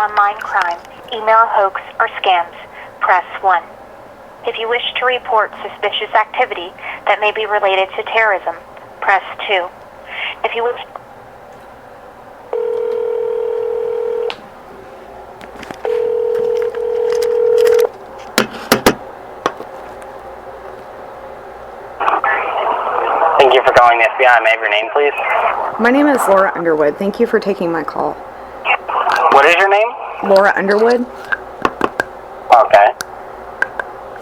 online crime, email hoax, or scams, press 1. If you wish to report suspicious activity that may be related to terrorism, press 2. If you wish... Thank you for calling the FBI. May I have your name, please? My name is Laura Underwood. Thank you for taking my call. What is your name? Laura Underwood. Okay.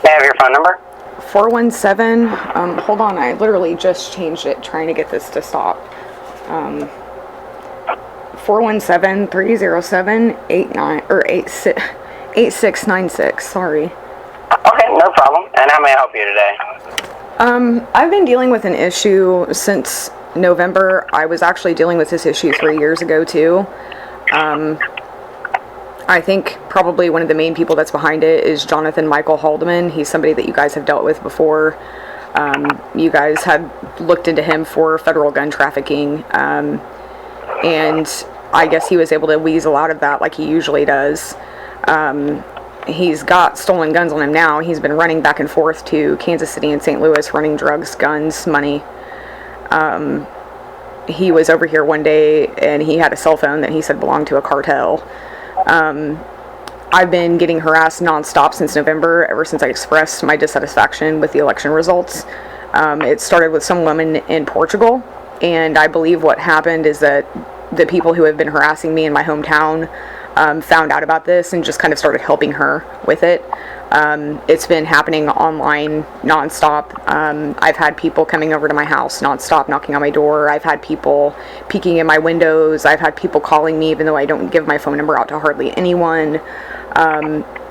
May I have your phone number? 417, hold on, I literally just changed it trying to get this to stop. 417-307-8696, sorry. Okay, no problem. And how may I help you today? I've been dealing with an issue since November. I was actually dealing with this issue 3 years ago too. I think probably one of the main people that's behind it is Jonathan Michael Haldeman. He's somebody that you guys have dealt with before. You guys had looked into him for federal gun trafficking, and I guess he was able to weasel out of that like he usually does. He's got stolen guns on him now. He's been running back and forth to Kansas City and St. Louis, running drugs, guns, money. He was over here one day, and he had a cell phone that he said belonged to a cartel. I've been getting harassed nonstop since November, ever since I expressed my dissatisfaction with the election results. It started with some woman in Portugal, and I believe what happened is that the people who have been harassing me in my hometown found out about this and just kind of started helping her with it. It's been happening online nonstop. I've had people coming over to my house nonstop, knocking on my door. I've had people peeking in my windows. I've had people calling me even though I don't give my phone number out to hardly anyone.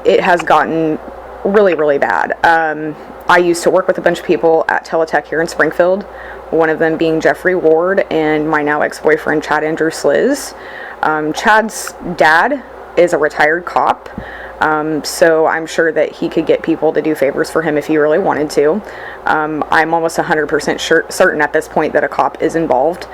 It has gotten really, really bad. I used to work with a bunch of people at Teletech here in Springfield, one of them being Jeffrey Ward and my now ex-boyfriend Chad Andrew Sliz. Chad's dad is a retired cop, so I'm sure that he could get people to do favors for him if he really wanted to. I'm almost 100% certain at this point that a cop is involved.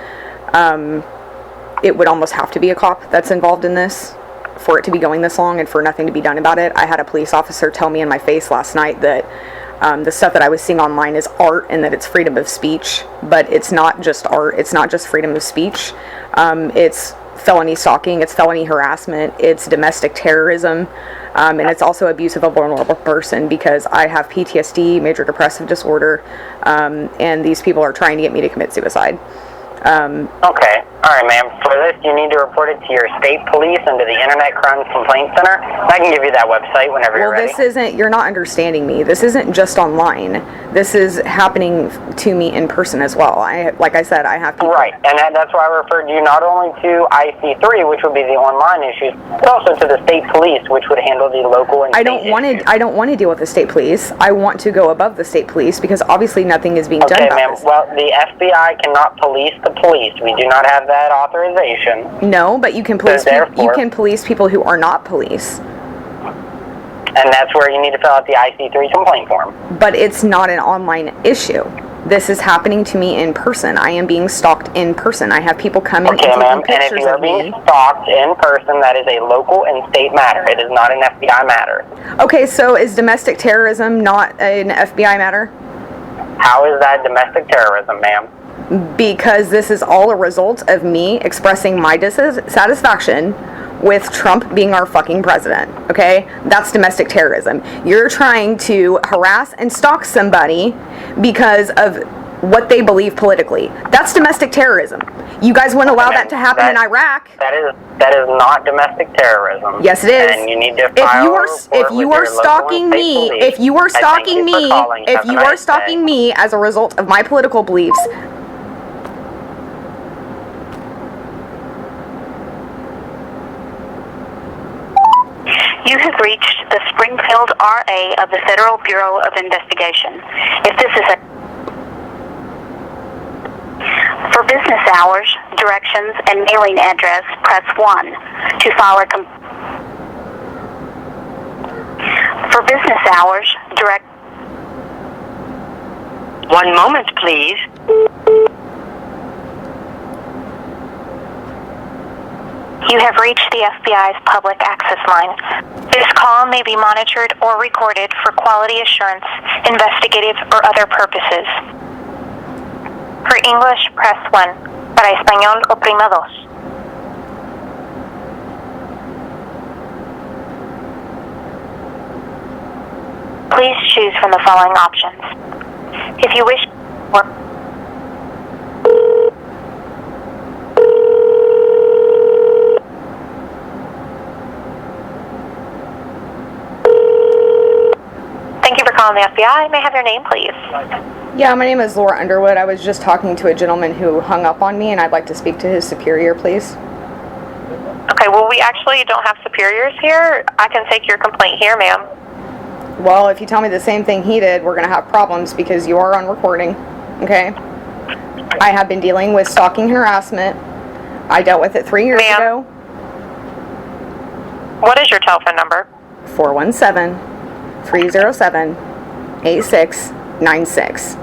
It would almost have to be a cop that's involved in this for it to be going this long and for nothing to be done about it. I had a police officer tell me in my face last night that the stuff that I was seeing online is art and that it's freedom of speech, but it's not just art. It's not just freedom of speech. It's felony stalking, it's felony harassment, it's domestic terrorism, and it's also abuse of a vulnerable person because I have PTSD, major depressive disorder, and these people are trying to get me to commit suicide. Okay. Alright, ma'am. For this, you need to report it to your state police and to the Internet Crimes Complaint Center. I can give you that website whenever you're ready. You're not understanding me. This isn't just online. This is happening to me in person as well. Like I said, I have people... Right, and that's why I referred you not only to IC3, which would be the online issues, but also to the state police, which would handle the local and I don't want to deal with the state police. I want to go above the state police because obviously nothing is being done about this. Well, the FBI cannot police the police. We do not have that authorization. No, but you can police you can police people who are not police. And that's where you need to fill out the IC3 complaint form. But it's not an online issue. This is happening to me in person. I am being stalked in person. I have people coming and taking pictures of me. And if you are being stalked in person, that is a local and state matter. It is not an FBI matter. Okay, so is domestic terrorism not an FBI matter? How is that domestic terrorism, ma'am? Because this is all a result of me expressing my dissatisfaction with Trump being our fucking president, okay? That's domestic terrorism. You're trying to harass and stalk somebody because of what they believe politically. That's domestic terrorism. You guys wouldn't allow that to happen in Iraq. That is not domestic terrorism. Yes, it is. And you need to file if you are stalking me, if you are stalking me as a result of my political beliefs, You have reached the Springfield RA of the Federal Bureau of Investigation. If this is for business hours, directions, and mailing address, press 1. To file a for business hours, direct... One moment, please. You have reached the FBI's public access line. This call may be monitored or recorded for quality assurance, investigative, or other purposes. For English, press 1. Para español, oprima 2. Please choose from the following options. If you wish Thank you for calling the FBI. May I have your name, please? Yeah, my name is Laura Underwood. I was just talking to a gentleman who hung up on me, and I'd like to speak to his superior, please. Okay, well, we actually don't have superiors here. I can take your complaint here, ma'am. Well, if you tell me the same thing he did, we're going to have problems because you are on recording, okay? I have been dealing with stalking harassment. I dealt with it 3 years ago. What is your telephone number? 417-307-8696.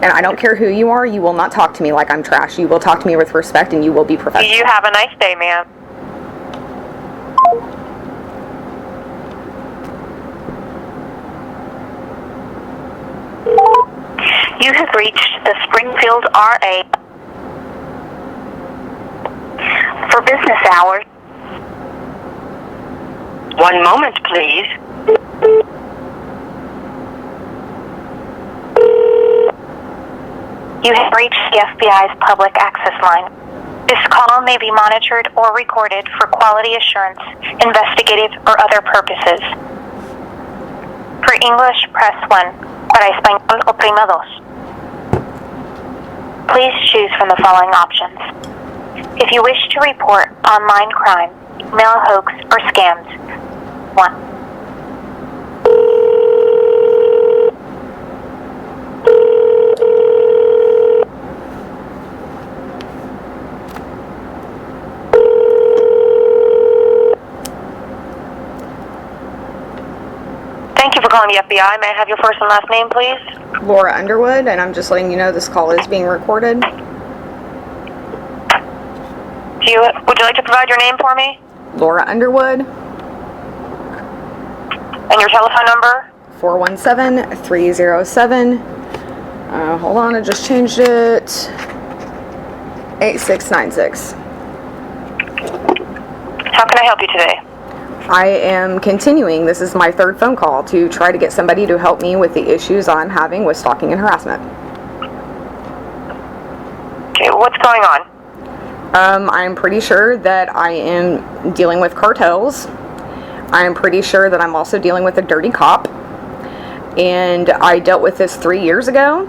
And I don't care who you are, you will not talk to me like I'm trash. You will talk to me with respect and you will be professional. You have a nice day, ma'am. You have reached the Springfield RA for business hours. 1 moment, please. You have reached the FBI's public access line. This call may be monitored or recorded for quality assurance, investigative, or other purposes. For English, press 1. Para español, oprima 2. Please choose from the following options. If you wish to report online crime, mail hoax, or scams, 1. Thank you for calling the FBI. May I have your first and last name, please? Laura Underwood, and I'm just letting you know this call is being recorded. Would you like to provide your name for me? Laura Underwood. And your telephone number? 417-307. Hold on, I just changed it. 8696. How can I help you today? I am continuing, this is my third phone call, to try to get somebody to help me with the issues I'm having with stalking and harassment. Okay, what's going on? I'm pretty sure that I am dealing with cartels. I'm pretty sure that I'm also dealing with a dirty cop. And I dealt with this 3 years ago.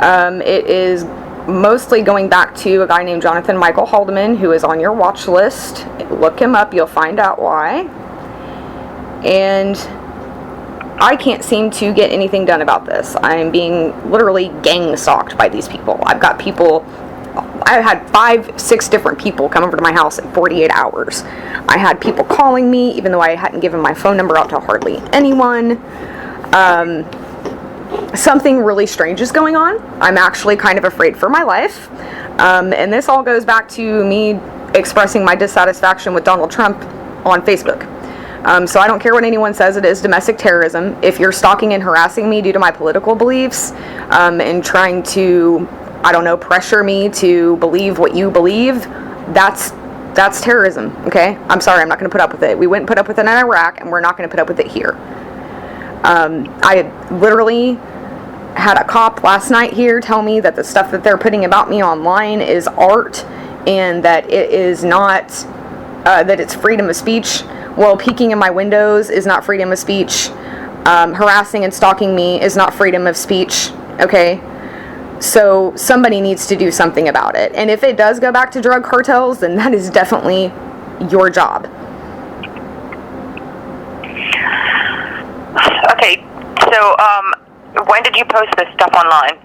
It is mostly going back to a guy named Jonathan Michael Haldeman, who is on your watch list. Look him up, you'll find out why. And I can't seem to get anything done about this. I'm being literally gang stalked by these people. I've got people, I had 5-6 different people come over to my house in 48 hours. I had people calling me, even though I hadn't given my phone number out to hardly anyone. Something really strange is going on. I'm actually kind of afraid for my life. And this all goes back to me expressing my dissatisfaction with Donald Trump on Facebook. So I don't care what anyone says, it is domestic terrorism. If you're stalking and harassing me due to my political beliefs, and trying to, I don't know, pressure me to believe what you believe, that's terrorism, okay? I'm sorry, I'm not going to put up with it. We wouldn't put up with it in Iraq, and we're not going to put up with it here. I literally had a cop last night here tell me that the stuff that they're putting about me online is art, and that it is not, that it's freedom of speech. Well, peeking in my windows is not freedom of speech. Harassing and stalking me is not freedom of speech, okay? So somebody needs to do something about it. And if it does go back to drug cartels, then that is definitely your job. Okay, so when did you post this stuff online?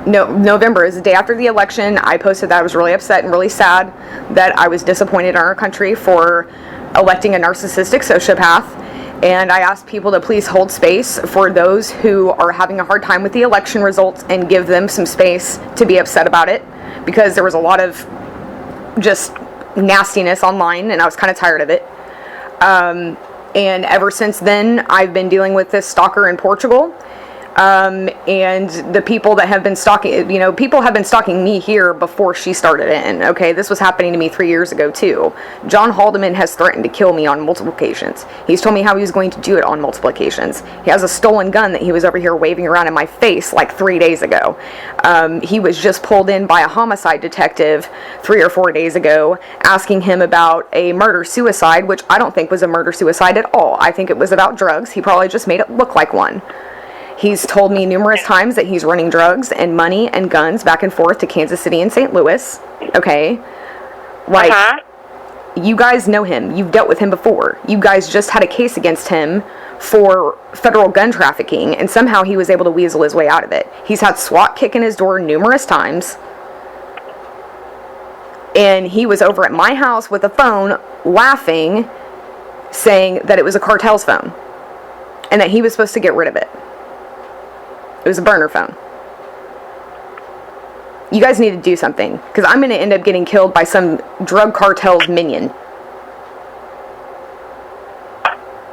No, November is the day after the election. I posted that I was really upset and really sad that I was disappointed in our country for electing a narcissistic sociopath. And I asked people to please hold space for those who are having a hard time with the election results and give them some space to be upset about it, because there was a lot of just nastiness online, and I was kind of tired of it. And ever since then, I've been dealing with this stalker in Portugal. And the people that have been stalking, people have been stalking me here before she started in, okay? This was happening to me 3 years ago, too. John Haldeman has threatened to kill me on multiple occasions. He's told me how he was going to do it on multiple occasions. He has a stolen gun that he was over here waving around in my face like 3 days ago. He was just pulled in by a homicide detective 3 or 4 days ago, asking him about a murder-suicide, which I don't think was a murder-suicide at all. I think it was about drugs. He probably just made it look like one. He's told me numerous times that he's running drugs and money and guns back and forth to Kansas City and St. Louis. Okay? You guys know him. You've dealt with him before. You guys just had a case against him for federal gun trafficking, and somehow he was able to weasel his way out of it. He's had SWAT kick in his door numerous times. And he was over at my house with a phone, laughing, saying that it was a cartel's phone, and that he was supposed to get rid of it. It was a burner phone. You guys need to do something, because I'm going to end up getting killed by some drug cartel's minion.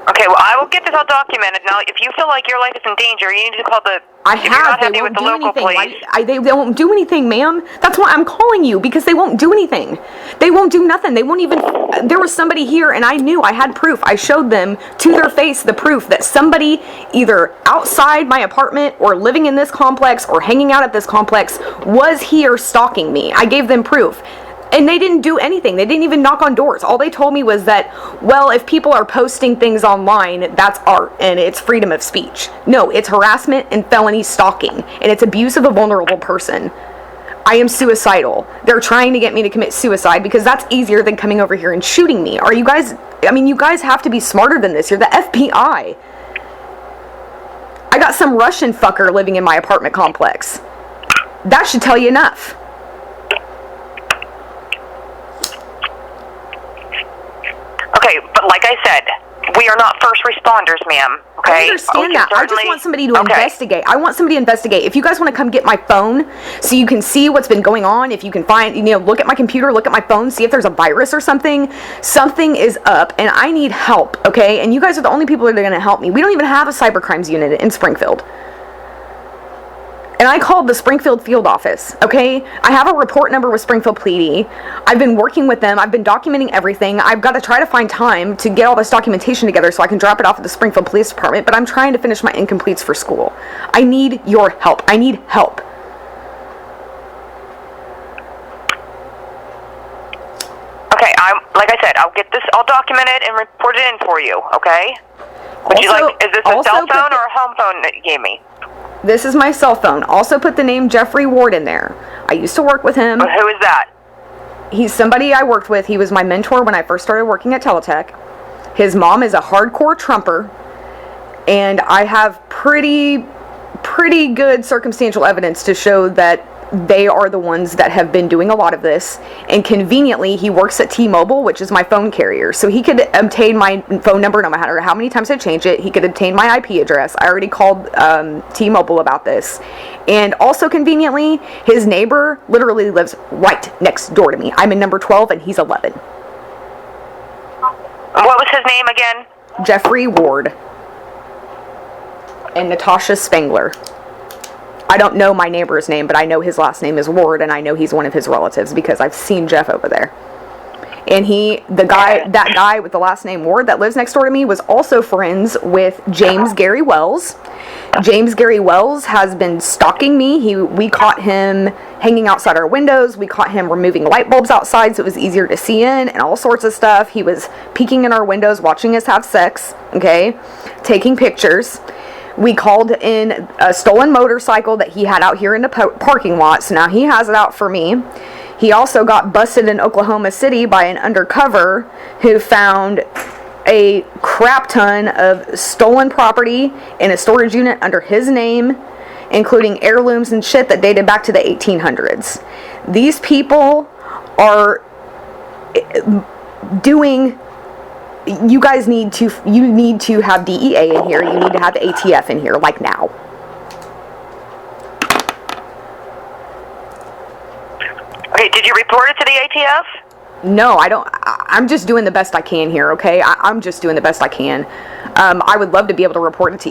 Okay, well, I will get this all documented. Now, if you feel like your life is in danger, you need to call the... If you're not happy with the local police... They won't do anything, ma'am. That's why I'm calling you, because they won't do anything. They won't do nothing. They won't even... There was somebody here, and I knew I had proof. I showed them to their face the proof that somebody either outside my apartment or living in this complex or hanging out at this complex was here stalking me. I gave them proof. And they didn't do anything. They didn't even knock on doors. All they told me was that, well, if people are posting things online, that's art, and it's freedom of speech. No, it's harassment and felony stalking, and it's abuse of a vulnerable person. I am suicidal. They're trying to get me to commit suicide because that's easier than coming over here and shooting me. Are you guys... you guys have to be smarter than this. You're the FBI. I got some Russian fucker living in my apartment complex. That should tell you enough. Okay, but like I said, we are not first responders, ma'am. Okay? I understand that. I just want somebody to investigate. I want somebody to investigate. If you guys want to come get my phone so you can see what's been going on, if you can find, look at my computer, look at my phone, see if there's a virus or something. Something is up, and I need help, okay? And you guys are the only people that are going to help me. We don't even have a cybercrimes unit in Springfield. And I called the Springfield field office, okay? I have a report number with Springfield PD. I've been working with them. I've been documenting everything. I've got to try to find time to get all this documentation together so I can drop it off at the Springfield Police Department, but I'm trying to finish my incompletes for school. I need your help. I need help. Okay, like I said, I'll get this all documented and reported in for you, okay? Is this a cell phone or a home phone that you gave me? This is my cell phone. Also put the name Jeffrey Ward in there. I used to work with him. But who is that? He's somebody I worked with. He was my mentor when I first started working at Teletech. His mom is a hardcore Trumper. And I have pretty good circumstantial evidence to show that they are the ones that have been doing a lot of this. And conveniently, he works at T-Mobile, which is my phone carrier. So he could obtain my phone number no matter how many times I change it. He could obtain my IP address. I already called T-Mobile about this. And also conveniently, his neighbor literally lives right next door to me. I'm in number 12 and he's 11. What was his name again? Jeffrey Ward. And Natasha Spangler. I don't know my neighbor's name, but I know his last name is Ward, and I know he's one of his relatives because I've seen Jeff over there. And that guy with the last name Ward that lives next door to me was also friends with James Gary Wells. James Gary Wells has been stalking me. We caught him hanging outside our windows. We caught him removing light bulbs outside so it was easier to see in and all sorts of stuff. He was peeking in our windows, watching us have sex, okay, taking pictures. We called in a stolen motorcycle that he had out here in the parking lot, so now he has it out for me. He also got busted in Oklahoma City by an undercover who found a crap ton of stolen property in a storage unit under his name, including heirlooms and shit that dated back to the 1800s. These people are doing... You guys need to have DEA in here. You need to have ATF in here, like now. Okay, did you report it to the ATF? No, I don't. I'm just doing the best I can here, okay? I'm just doing the best I can. I would love to be able to report it to